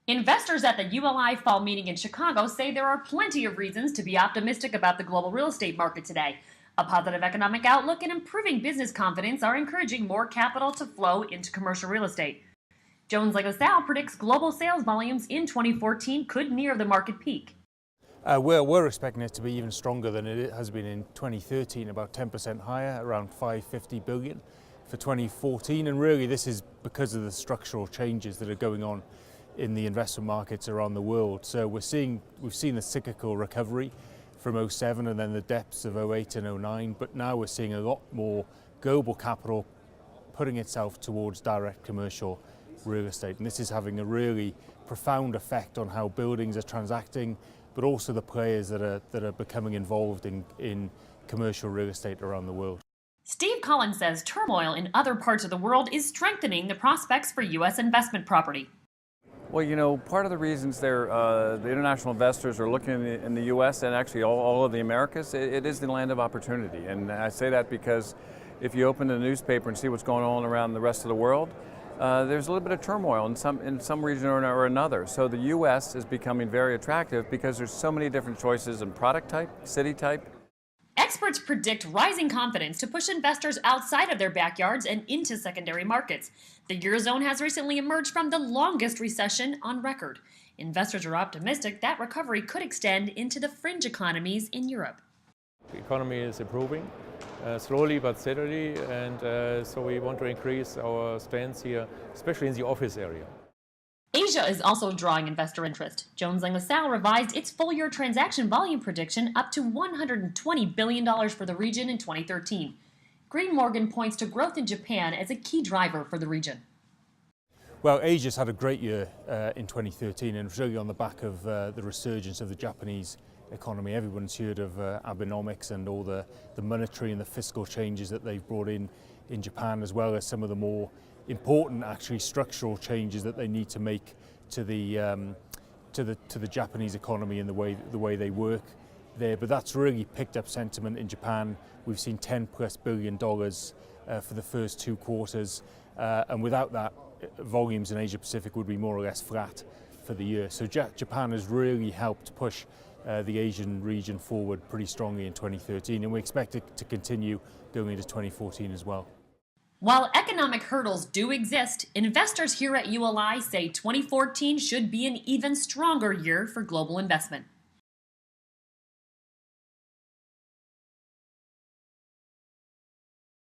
Investors at the ULI Fall meeting in Chicago say there are plenty of reasons to be optimistic about the global real estate market today. A positive economic outlook and improving business confidence are encouraging more capital to flow into commercial real estate. Jones Lang LaSalle predicts global sales volumes in 2014 could near the market peak. We're expecting it to be even stronger than it has been in 2013, about 10% higher, around 550 billion for 2014. And really this is because of the structural changes that are going on in the investment markets around the world. So we've seen the cyclical recovery from '07 and then the depths of '08 and '09, but now we're seeing a lot more global capital putting itself towards direct commercial real estate. And this is having a really profound effect on how buildings are transacting, but also the players that are becoming involved in commercial real estate around the world. Steve Collins says turmoil in other parts of the world is strengthening the prospects for U.S. investment property. Well, you know, part of the reasons the international investors are looking in the U.S. and actually all of the Americas, it is the land of opportunity. And I say that because if you open the newspaper and see what's going on around the rest of the world, there's a little bit of turmoil in some region or another. So the U.S. is becoming very attractive because there's so many different choices in product type, city type. Experts predict rising confidence to push investors outside of their backyards and into secondary markets. The Eurozone has recently emerged from the longest recession on record. Investors are optimistic that recovery could extend into the fringe economies in Europe. The economy is improving, slowly but steadily, and so we want to increase our stance here, especially in the office area. Asia is also drawing investor interest. Jones Lang LaSalle revised its full-year transaction volume prediction up to $120 billion for the region in 2013. Green Morgan points to growth in Japan as a key driver for the region. Well, Asia's had a great year in 2013, and it's really on the back of the resurgence of the Japanese economy. Everyone's heard of Abenomics and all the monetary and the fiscal changes that they've brought in Japan, as well as some of the more important, actually, structural changes that they need to make to the Japanese economy and the way they work there. But that's really picked up sentiment in Japan. We've seen $10+ billion for the first 2 quarters, and without that, volumes in Asia Pacific would be more or less flat for the year. So Japan has really helped push the Asian region forward pretty strongly in 2013, and we expect it to continue going into 2014 as well. While economic hurdles do exist, investors here at ULI say 2014 should be an even stronger year for global investment.